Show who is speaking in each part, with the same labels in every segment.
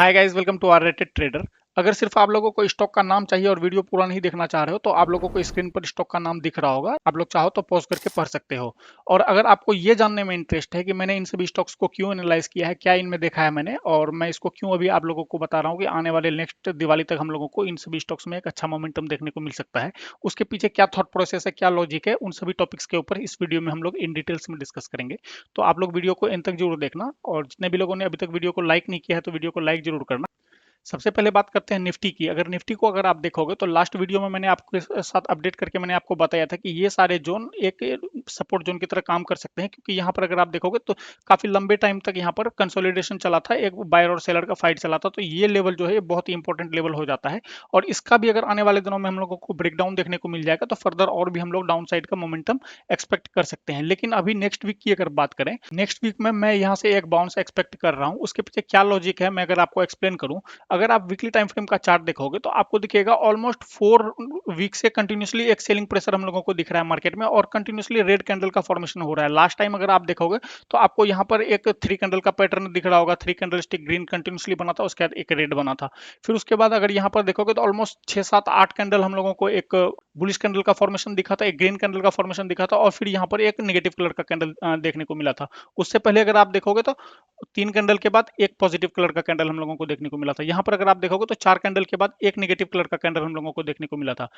Speaker 1: Hi guys, welcome to R rated trader. अगर सिर्फ आप लोगों को स्टॉक का नाम चाहिए और वीडियो पूरा नहीं देखना चाह रहे हो तो आप लोगों को स्क्रीन पर स्टॉक का नाम दिख रहा होगा। आप लोग चाहो तो पॉज करके पढ़ सकते हो। और अगर आपको ये जानने में इंटरेस्ट है कि मैंने इन सभी स्टॉक्स को क्यों एनालाइज किया है, क्या इनमें देखा है मैंने, और मैं इसको क्यों अभी आप लोगों को बता रहा हूँ कि आने वाले नेक्स्ट दिवाली तक हम लोगों को इन सभी स्टॉक्स में एक अच्छा मोमेंटम देखने को मिल सकता है, उसके पीछे क्या थॉट प्रोसेस है, क्या लॉजिक है, उन सभी टॉपिक्स के ऊपर इस वीडियो में हम लोग इन डिटेल्स में डिस्कस करेंगे। तो आप लोग वीडियो को एंड तक जरूर देखना, और जितने भी लोगों ने अभी तक वीडियो को लाइक नहीं किया है तो वीडियो को लाइक जरूर करना। सबसे पहले बात करते हैं निफ्टी की। अगर निफ्टी को अगर आप देखोगे तो लास्ट वीडियो में मैंने आपके साथ अपडेट करके मैंने आपको बताया था कि ये सारे जोन एक सपोर्ट जोन की तरह काम कर सकते हैं, क्योंकि यहाँ पर अगर आप देखोगे तो काफी लंबे टाइम तक यहाँ पर कंसोलिडेशन चला था, एक बायर और सेलर का फाइट चला था। तो ये लेवल जो है ये बहुत ही इंपॉर्टेंट लेवल हो जाता है, और इसका भी अगर आने वाले दिनों में हम लोगों को ब्रेकडाउन देखने को मिल जाएगा तो फर्दर और भी हम लोग डाउन साइड का मोमेंटम एक्सपेक्ट कर सकते हैं। लेकिन अभी नेक्स्ट वीक की अगर बात करें, नेक्स्ट वीक में मैं यहाँ से एक बाउंस एक्सपेक्ट कर रहा हूँ। उसके पीछे क्या लॉजिक है मैं अगर आपको एक्सप्लेन करूँ, अगर आप वीकली टाइम फ्रेम का चार्ट देखोगे तो आपको दिखेगा ऑलमोस्ट 4 वीक से कंटिन्यूसली एक सेलिंग प्रेशर हम लोगों को दिख रहा है मार्केट में, और कंटिन्यूसली रेड कैंडल का फॉर्मेशन हो रहा है। लास्ट टाइम अगर आप देखोगे तो आपको यहाँ पर एक 3 कैंडल का पैटर्न दिख रहा होगा, 3 कैंडल स्टिक ग्रीन कंटिन्यूसली बना था, उसके बाद एक रेड बना था। फिर उसके बाद अगर यहाँ पर देखोगे तो ऑलमोस्ट 6 7 8 कैंडल हम लोगों को एक बुलिश कैंडल का फॉर्मेशन दिखा था, एक ग्रीन कैंडल का फॉर्मेशन दिखा था, और फिर यहाँ पर एक नेगेटिव कलर का कैंडल देखने को मिला था। उससे पहले अगर आप देखोगे तो 3 कैंडल के बाद एक पॉजिटिव कलर का कैंडल हम लोगों को देखने को मिला था। यहाँ पर अगर आप देखोगे तो 4 कैंडल के बाद एक नेगेटिव कलर का कैंडल हम लोगों को देखने को मिला था।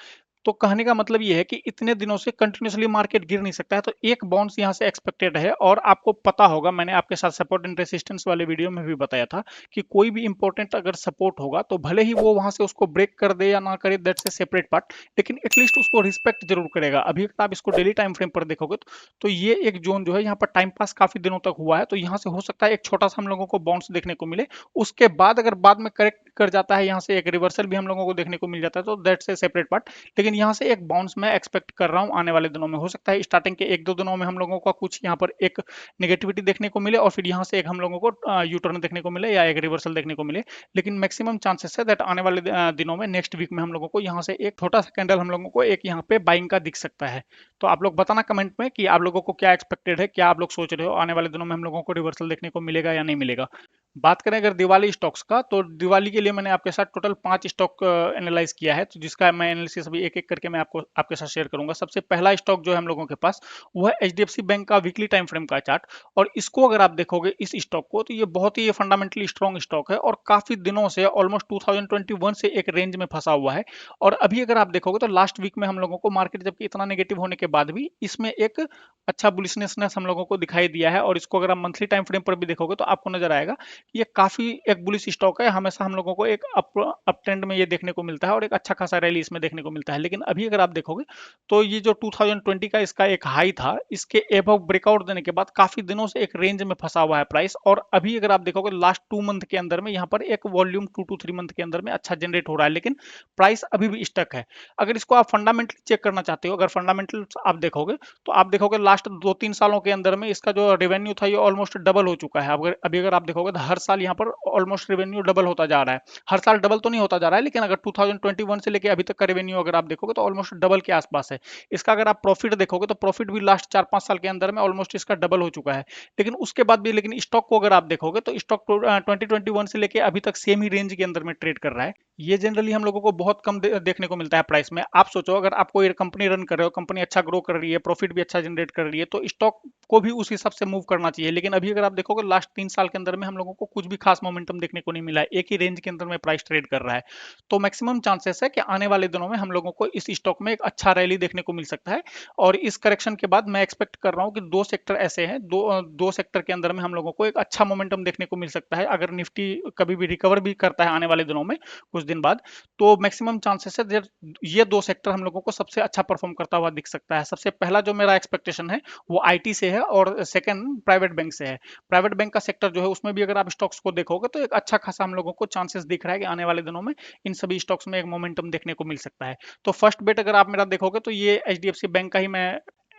Speaker 1: तो कहने का मतलब ये है कि इतने दिनों से कंटिन्यूसली मार्केट गिर नहीं सकता है, तो एक बाउंस यहाँ से एक्सपेक्टेड है। और आपको पता होगा, मैंने आपके साथ सपोर्ट एंड रेसिस्टेंस वाले वीडियो में भी बताया था कि कोई भी इंपॉर्टेंट अगर सपोर्ट होगा तो भले ही वो वहां से उसको ब्रेक कर दे या ना करे, दैट्स ए सेपरेट पार्ट, लेकिन एटलीस्ट उसको रिस्पेक्ट जरूर करेगा। अभी अगर आप इसको डेली टाइम फ्रेम पर देखोगे तो ये एक जोन जो है यहाँ पर टाइम पास काफी दिनों तक हुआ है, तो यहाँ से हो सकता है एक छोटा सा हम लोगों को बाउंस देखने को मिले। उसके बाद अगर बाद में करेक्ट कर जाता है, यहाँ से एक रिवर्सल भी हम लोगों को देखने को मिल जाता है, तो दैट्स ए सेपरेट पार्ट। लेकिन यहाँ से एक बाउंस मैं एक्सपेक्ट कर रहा हूँ आने वाले दिनों में। हो सकता है स्टार्टिंग के 1 2 दिनों में हम लोगों का कुछ यहाँ पर एक नेगेटिविटी देखने को मिले, और फिर यहाँ से एक हम लोगों को यू टर्न देखने को मिले या एक रिवर्सल देखने को मिले। लेकिन मैक्सिमम चांसेस है दैट आने वाले दिनों में नेक्स्ट वीक में हम लोगों को यहाँ से एक छोटा सा कैंडल हम लोगों को एक यहाँ पे बाइंग का दिख सकता है। तो आप लोग बताना कमेंट में कि आप लोगों को क्या एक्सपेक्टेड है, क्या आप लोग सोच रहे हो आने वाले दिनों में हम लोगों को रिवर्सल देखने को मिलेगा या नहीं मिलेगा। बात करें अगर दिवाली स्टॉक्स का, तो दिवाली के लिए मैंने आपके साथ टोटल 5 स्टॉक एनालाइज किया है, तो जिसका मैं एनालिसिस अभी एक एक करके मैं आपको आपके साथ शेयर करूंगा। सबसे पहला स्टॉक जो है हम लोगों के पास वो है एचडीएफसी बैंक का वीकली टाइम फ्रेम का चार्ट। और इसको अगर आप देखोगे इस स्टॉक को, तो ये बहुत ही फंडामेंटली स्ट्रॉन्ग स्टॉक है और काफी दिनों से ऑलमोस्ट 2021 से एक रेंज में फंसा हुआ है। और अभी अगर आप देखोगे तो लास्ट वीक में हम लोगों को मार्केट जबकि इतना नेगेटिव होने के बाद भी इसमें एक अच्छा बुलिशनेस हम लोगों को दिखाई दिया है। और इसको अगर आप मंथली टाइम फ्रेम पर भी देखोगे तो आपको नजर आएगा ये काफी एक बुलिश स्टॉक है। हमेशा हम लोगों को एक अप ट्रेंड में ये देखने को मिलता है और एक अच्छा खासा रैली इसमें देखने को मिलता है। लेकिन अभी अगर आप देखोगे तो ये जो 2020 का इसका एक हाई था, इसके एबव ब्रेकआउट देने के बाद काफी दिनों से एक रेंज में फंसा हुआ है प्राइस। और अभी अगर आप देखोगे लास्ट 2 मंथ के अंदर में यहाँ पर एक वॉल्यूम 2 to 3 मंथ के अंदर में अच्छा जनरेट हो रहा है, लेकिन प्राइस अभी भी स्टक है। अगर इसको आप फंडामेंटली चेक करना चाहते हो, अगर फंडामेंटल आप देखोगे तो आप देखोगे लास्ट 2 3 सालों के अंदर में इसका जो रेवेन्यू था ये ऑलमोस्ट डबल हो चुका है। अभी अगर आप देखोगे तो हर साल यहाँ पर ऑलमोस्ट रेवेन्यू डबल होता जा रहा है। हर साल डबल तो नहीं होता जा रहा है, लेकिन अगर 2021 से लेके अभी तक का रेवेन्यू अगर आप देखोगे तो ऑलमोस्ट डबल के आसपास है। इसका अगर आप प्रॉफिट देखोगे तो प्रॉफिट भी लास्ट 4 5 साल के अंदर में ऑलमोस्ट इसका डबल हो चुका है। लेकिन उसके बाद भी, लेकिन स्टॉक को अगर आप देखोगे तो स्टॉक 2021 से लेके अभी तक सेम ही रेंज के अंदर में ट्रेड कर रहा है। ये जनरली हम लोगों को बहुत कम देखने को मिलता है प्राइस में। आप सोचो अगर आप कोई कंपनी रन कर रहे हो, कंपनी अच्छा ग्रो कर रही है, प्रॉफिट भी अच्छा जनरेट कर रही है, तो स्टॉक को भी उस हिसाब से मूव करना चाहिए। लेकिन अभी अगर आप देखोगे लास्ट 3 साल के अंदर में हम लोगों को कुछ भी खास मोमेंटम देखने को नहीं मिला है, एक ही रेंज के अंदर में प्राइस ट्रेड कर रहा है। तो मैक्सिमम चांसेस है कि आने वाले दिनों में हम लोगों को इस स्टॉक में एक अच्छा रैली देखने को मिल सकता है। और इस करेक्शन के बाद मैं एक्सपेक्ट कर रहा हूँ कि 2 सेक्टर ऐसे हैं, दो सेक्टर के अंदर में हम लोगों को एक अच्छा मोमेंटम देखने को मिल सकता है। अगर निफ्टी कभी भी रिकवर भी करता है आने वाले दिनों में कुछ दिन बाद, तो मैक्सिमम चांसेस है ये 2 सेक्टर हम लोगों को सबसे अच्छा परफॉर्म करता हुआ दिख सकता है। सबसे पहला जो मेरा एक्सपेक्टेशन है वो आईटी से है, और सेकंड प्राइवेट बैंक से है। प्राइवेट बैंक का सेक्टर जो है उसमें भी अगर आप स्टॉक्स को देखोगे तो एक अच्छा खासा हम लोगों को चांसेस दिख रहा है कि आने वाले दिनों में इन सभी स्टॉक्स में एक मोमेंटम देखने को मिल सकता है। तो फर्स्ट बेट अगर आप मेरा देखोगे तो ये एचडीएफसी बैंक का ही मैं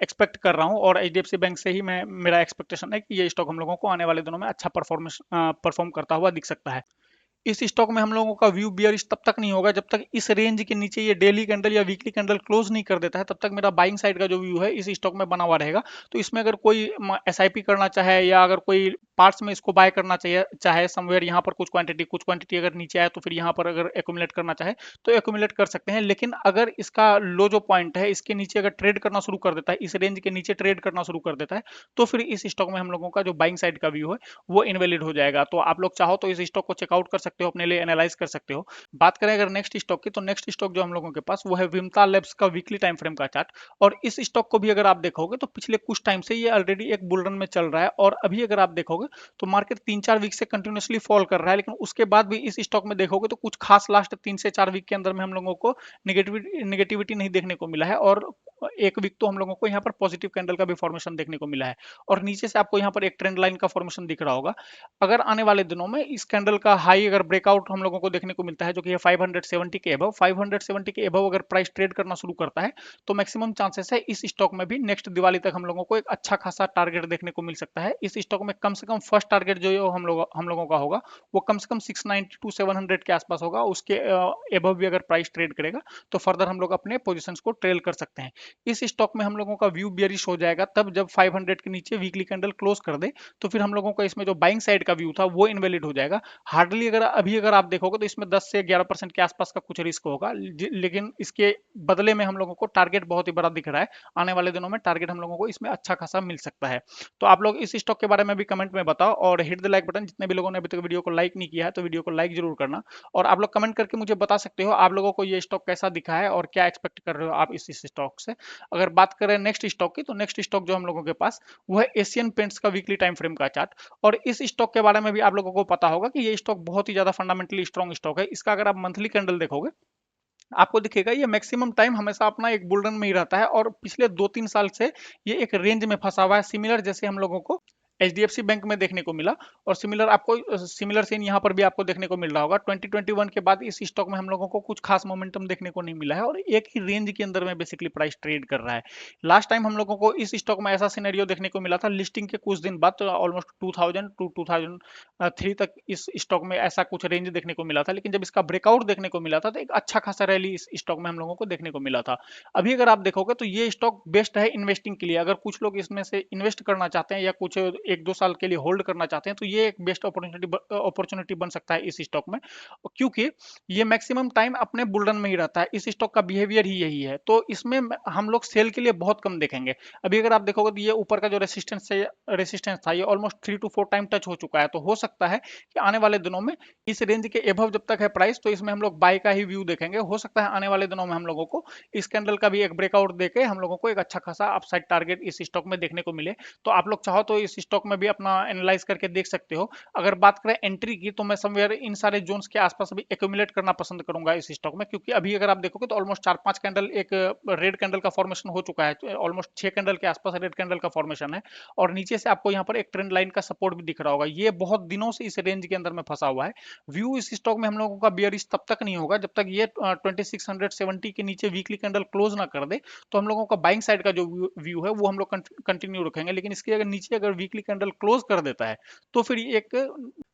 Speaker 1: एक्सपेक्ट कर रहा हूँ, और एचडीएफसी बैंक से ही मैं मेरा एक्सपेक्टेशन है कि ये स्टॉक हम लोगों को आने वाले दिनों में अच्छा परफॉर्म करता हुआ दिख सकता है। इस स्टॉक में हम लोगों का व्यू बियरिश तब तक नहीं होगा जब तक इस रेंज के नीचे ये डेली कैंडल या वीकली कैंडल क्लोज नहीं कर देता है। तब तक मेरा बाइंग साइड का जो व्यू है इस स्टॉक में बना हुआ रहेगा। तो इसमें अगर कोई एसआईपी करना चाहे या अगर कोई पार्ट्स में इसको बाय करना चाहिए, चाहे समवेयर यहाँ पर कुछ क्वांटिटी अगर नीचे आए तो फिर यहाँ पर अगर एक्यूमुलेट करना चाहे तो एक्यूमुलेट कर सकते हैं। लेकिन अगर इसका लो जो पॉइंट है इसके नीचे अगर ट्रेड करना शुरू कर देता है, इस रेंज के नीचे ट्रेड करना शुरू कर देता है, तो फिर इस स्टॉक में हम लोगों का जो बाइंग साइड का व्यू है वो इनवैलिड हो जाएगा। तो आप लोग चाहो तो इस स्टॉक को चेकआउट कर सकते हो, अपने लिए एनालाइज कर सकते हो। बात करें अगर नेक्स्ट स्टॉक की, तो नेक्स्ट स्टॉक जो हम लोगों के पास वो है विमता लैब्स का वीकली टाइम फ्रेम का चार्ट। और इस स्टॉक को भी अगर आप देखोगे तो पिछले कुछ टाइम से ये ऑलरेडी एक बुल रन में चल रहा है, और अभी अगर आप देखोगे तो मार्केट 3-4 वीक से कंटिन्यूसली फॉल कर रहा है, लेकिन उसके बाद भी इस स्टॉक में देखोगे तो कुछ खास लास्ट 3 से 4 वीक के अंदर में हम लोगों को नेगेटिविटी नहीं देखने को मिला है, और एक वीक तो हम लोगों को यहाँ पर पॉजिटिव कैंडल का भी फॉर्मेशन देखने को मिला है। और नीचे से आपको यहाँ पर एक ट्रेंड लाइन का फॉर्मेशन दिख रहा होगा। अगर आने वाले दिनों में इस कैंडल का हाई अगर ब्रेकआउट हम लोगों को देखने को मिलता है, जो कि है 570 के एबव, 570 के एबव अगर प्राइस ट्रेड करना शुरू करता है, तो मैक्सिमम चांसेस है इस स्टॉक में भी नेक्स्ट दिवाली तक हम लोगों को एक अच्छा खासा टारगेट देखने को मिल सकता है। इस स्टॉक में कम से कम फर्स्ट टारगेट जो हम लोगों का होगा वो कम से कम 690 टू 700 के आसपास होगा। उसके एबव भी अगर प्राइस ट्रेड करेगा तो फर्दर हम लोग अपने पोजीशंस को ट्रेल कर सकते हैं। इस स्टॉक में हम लोगों का व्यू बेयरिश हो जाएगा तब जब 500 के नीचे वीकली कैंडल क्लोज कर दे, तो फिर हम लोगों का इसमें जो बाइंग साइड का व्यू था वो इनवैलिड हो जाएगा। हार्डली अगर आप देखोगे तो इसमें 10 से 11% के आसपास का कुछ रिस्क होगा, लेकिन इसके बदले में हम लोगों को टारगेट बहुत ही बड़ा दिख रहा है। आने वाले दिनों में टारगेट हम लोगों को इसमें अच्छा खासा मिल सकता है। तो आप लोग इस स्टॉक के बारे में भी कमेंट में बताओ, और हिट द लाइक बटन। जितने भी लोगों ने अभी तक वीडियो को लाइक नहीं किया है तो वीडियो को लाइक जरूर करना। और आप लोग कमेंट करके मुझे बता सकते हो आप लोगों को ये स्टॉक कैसा दिखा है और क्या एक्सपेक्ट कर रहे हो आप इस स्टॉक से। अगर बात करें नेक्स्ट स्टॉक की, तो नेक्स्ट स्टॉक जो हम लोगों के पास वो है एशियन पेंट्स का वीकली टाइम फ्रेम का चार्ट। और इस स्टॉक के बारे में भी आप लोगों को पता होगा कि ये स्टॉक बहुत ही ज्यादा फंडामेंटली स्ट्रॉन्ग स्टॉक है। इसका अगर आप मंथली कैंडल देखोगे आपको दिखेगा ये मैक्सिमम टाइम हमेशा अपना एक बुल रन में ही रहता है, और पिछले 2-3 साल से ये एक रेंज में फंसा हुआ है, सिमिलर जैसे हम लोगों को एचडीएफसी बैंक में देखने को मिला। और सिमिलर सीन यहाँ पर भी आपको देखने को मिल रहा होगा। 2021 के बाद इस स्टॉक में हम लोगों को कुछ खास मोमेंटम देखने को नहीं मिला है, और एक ही रेंज के अंदर में बेसिकली प्राइस ट्रेड कर रहा है। लास्ट टाइम हम लोगों को इस स्टॉक में ऐसा सिनेरियो देखने को मिला था लिस्टिंग के कुछ दिन बाद, तो ऑलमोस्ट 2000 टू 2003 तक इस स्टॉक में ऐसा कुछ रेंज देखने को मिला था। लेकिन जब इसका ब्रेकआउट देखने को मिला था तो एक अच्छा खासा रैली इस स्टॉक में हम लोगों को देखने को मिला था। अभी अगर आप देखोगे तो ये स्टॉक बेस्ट है इन्वेस्टिंग के लिए। अगर कुछ लोग इसमें से इन्वेस्ट करना चाहते हैं या कुछ 1-2 साल के लिए होल्ड करना चाहते हैं, तो ये एक बेस्ट अपॉर्चुनिटी बन सकता है इस स्टॉक में, क्योंकि ये मैक्सिमम टाइम अपने बुल रन में ही रहता है। इस स्टॉक का बिहेवियर ही यही है, तो इसमें हम लोग सेल के लिए बहुत कम देखेंगे। अभी अगर आप देखोगे तो ये ऊपर का जो रेसिस्टेंस था ये ऑलमोस्ट 3 to 4 टाइम टच हो चुका है। तो हो सकता है कि आने वाले दिनों में इस रेंज के एबव जब तक है प्राइस, तो इसमें हम लोग बाय का ही व्यू देखेंगे। हो सकता है आने वाले दिनों में हम लोगों को इस कैंडल का भी एक ब्रेकआउट देके हम लोगों को एक अच्छा खासा अपसाइड टारगेट इस स्टॉक में देखने को मिले। तो आप लोग चाहो तो इस स्टॉक में भी अपना एनालाइज करके देख सकते हो। अगर बात करें एंट्री की, तो मैं समवेयर इन सारे जोन्स के आसपास भी एक्यूमुलेट करना पसंद करूंगा इस स्टॉक में, क्योंकि अभी अगर आप देखोगे तो ऑलमोस्ट 4-5 कैंडल एक रेड कैंडल का फॉर्मेशन हो चुका है। ऑलमोस्ट 6 कैंडल के आसपास रेड कैंडल का फॉर्मेशन है, और नीचे से आपको यहाँ पर एक ट्रेंड लाइन का सपोर्ट भी दिख रहा होगा। ये बहुत दिनों से इस रेंज के अंदर में फंसा हुआ है। व्यू इस स्टॉक में हम लोगों का बियरिश तब तक नहीं होगा जब तक ये 2670 के नीचे वीकली कैंडल क्लोज ना कर दे। तो हम लोगों का बाइंग साइड का जो व्यू है वो हम लोग कंटिन्यू रखेंगे। लेकिन इसके अगर नीचे अगर वीकली कैंडल क्लोज कर देता है तो फिर ये एक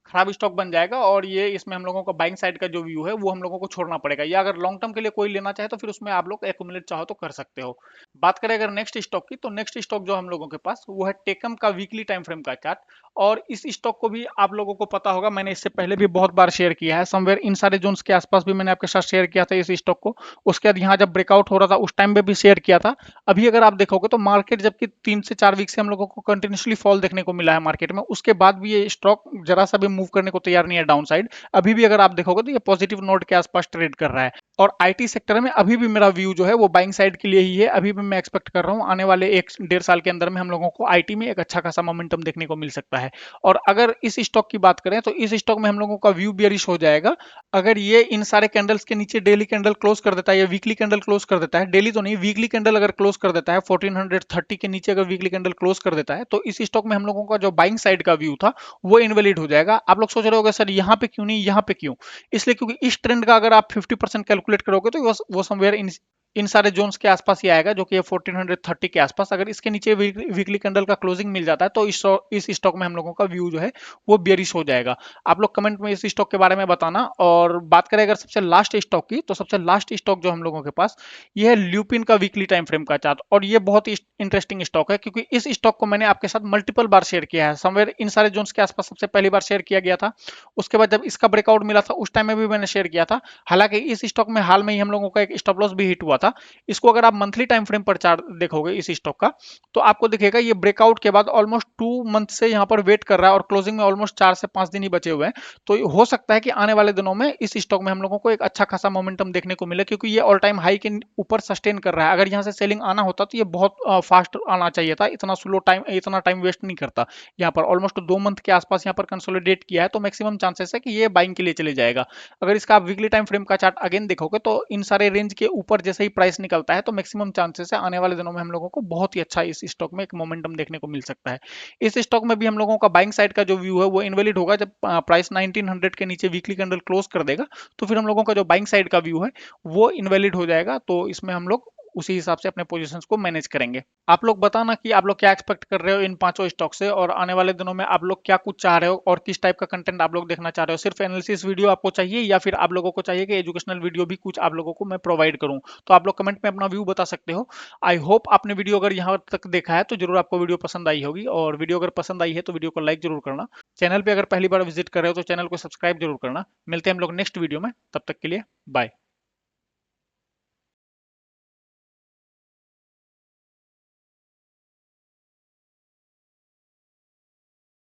Speaker 1: खराब स्टॉक बन जाएगा, और ये इसमें हम लोगों का बाइंग साइड का जो व्यू है वो हम लोगों को छोड़ना पड़ेगा। या अगर लॉन्ग टर्म के लिए कोई लेना चाहे तो फिर उसमें आप लोग एक्यूमुलेट चाहो तो कर सकते हो। बात करें अगर नेक्स्ट स्टॉक की, तो नेक्स्ट स्टॉक जो हम लोगों के पास वो है टेकम का वीकली टाइम फ्रेम का चार्ट। और इस स्टॉक को भी आप लोगों को पता होगा, मैंने इससे पहले भी बहुत बार शेयर किया है। समवेयर इन सारे जोन्स के आसपास भी मैंने आपके साथ शेयर किया था इस स्टॉक को। उसके बाद यहाँ जब ब्रेकआउट हो रहा था उस टाइम में भी शेयर किया था। अभी अगर आप देखोगे तो मार्केट जबकि 3 से 4 वीक से हम लोगों को कंटिन्यूसली फॉल देखने को मिला है मार्केट में, उसके बाद भी ये स्टॉक जरा सा भी मूव करने को तैयार नहीं है डाउन साइड। अभी भी अगर आप देखोगे तो ये पॉजिटिव नोट के आसपास ट्रेड कर रहा है। और आईटी सेक्टर में अभी भी मेरा व्यू जो है वो बाइंग साइड के लिए ही है। अभी भी मैं एक्सपेक्ट कर रहा हूँ आने वाले 1-1.5 साल के अंदर में हम लोगों को आईटी में एक अच्छा खासा मोमेंटम देखने को मिल सकता है। और अगर इस स्टॉक की बात करें तो इस स्टॉक में हम लोगों का व्यू बियरिश हो जाएगा अगर ये इन सारे कैंडल्स के नीचे डेली कैंडल क्लोज कर देता है या वीकली कैंडल क्लोज कर देता है। डेली तो नहीं, वीकली कैंडल अगर क्लोज कर देता है 1430 के नीचे अगर वीकली कैंडल क्लोज कर देता है, तो इस स्टॉक में हम लोगों का जो बाइंग साइड का व्यू था वो इनवैलिड हो जाएगा। आप लोग सोच रहे होगे सर यहाँ पे क्यों नहीं, यहाँ पे क्यों? इसलिए क्योंकि इस ट्रेंड का अगर आप 50% कैलकुलेट करोगे तो वो समवेयर इन इन सारे जोन्स के आसपास ये आएगा जो कि 1430 के आसपास। अगर इसके नीचे वीकली कैंडल का क्लोजिंग मिल जाता है तो इस स्टॉक में हम लोगों का व्यू जो है वो बेयरिश हो जाएगा। आप लोग कमेंट में इस स्टॉक के बारे में बताना। और बात करें अगर सबसे लास्ट स्टॉक की, तो सबसे लास्ट स्टॉक जो हम लोगों के पास ये है ल्यूपिन का वीकली टाइम फ्रेम का चार्ट। और ये बहुत ही इंटरेस्टिंग स्टॉक है क्योंकि इस स्टॉक को मैंने आपके साथ मल्टीपल बार शेयर किया है। समवेयर इन सारे जोन्स के आसपास सबसे पहली बार शेयर किया गया था। उसके बाद जब इसका ब्रेकआउट मिला था उस टाइम में भी मैंने शेयर किया था। हालांकि इस स्टॉक में हाल में ही हम लोगों का एक स्टॉप लॉस भी हिट हुआ था। इसको अगर आप मंथली टाइम फ्रेम पर चार्ट देखोगे इस स्टॉक का, तो आपको दिखेगा ये ब्रेकआउट के बाद ऑलमोस्ट 2 मंथ से यहाँ पर वेट कर रहा है और क्लोजिंग में ऑलमोस्ट 4 से 5 दिन ही बचे हुए हैं। तो हो सकता है कि आने वाले दिनों में इस स्टॉक में हम लोगों को एक अच्छा खासा मोमेंटम देखने को मिले, क्योंकि ये ऑल टाइम हाई के ऊपर सस्टेन कर रहा है। अगर यहाँ से सेलिंग आना होता तो ये बहुत फास्ट आना चाहिए था, इतना टाइम वेस्ट नहीं करता। यहाँ पर ऑलमोस्ट 2 मंथ के आसपास यहाँ पर कंसोलिडेट किया है, तो मैक्सिमम चांसेस है कि ये बाइंग के लिए चले जाएगा। अगर इसका आप वीकली टाइम फ्रेम का चार्ट अगेन देखोगे तो इन सारे रेंज के ऊपर जैसे ही प्राइस निकलता है तो मैक्सिमम चांसेस है आने वाले दिनों में हम लोगों को बहुत ही अच्छा इस स्टॉक में एक मोमेंटम देखने को मिल सकता है। इस स्टॉक में भी हम लोगों का बाइंग साइड का जो व्यू है वो इनवैलिड होगा जब प्राइस 1900 के नीचे वीकली कैंडल क्लोज कर देगा। तो फिर हम लोगों का जो बाइंग साइड का व्यू है वो इनवैलिड हो जाएगा। तो इसमें हम लोग उसी हिसाब से अपने पोजीशंस को मैनेज करेंगे। आप लोग बताना कि आप लोग क्या एक्सपेक्ट कर रहे हो इन पांचों स्टॉक से, और आने वाले दिनों में आप लोग क्या कुछ चाह रहे हो और किस टाइप का कंटेंट आप लोग देखना चाह रहे हो। सिर्फ एनालिसिस वीडियो आपको चाहिए या फिर आप लोगों को चाहिए कि एजुकेशनल वीडियो भी कुछ आप लोगों को मैं प्रोवाइड करूं, तो आप लोग कमेंट में अपना व्यू बता सकते हो। आई होप आपने वीडियो अगर यहाँ तक देखा है तो जरूर आपको वीडियो पसंद आई होगी, और वीडियो अगर पसंद आई है तो वीडियो को लाइक जरूर करना। चैनल पे अगर पहली बार विजिट कर रहे हो तो चैनल को सब्सक्राइब जरूर करना। मिलते हैं हम लोग नेक्स्ट वीडियो में, तब तक के लिए बाय।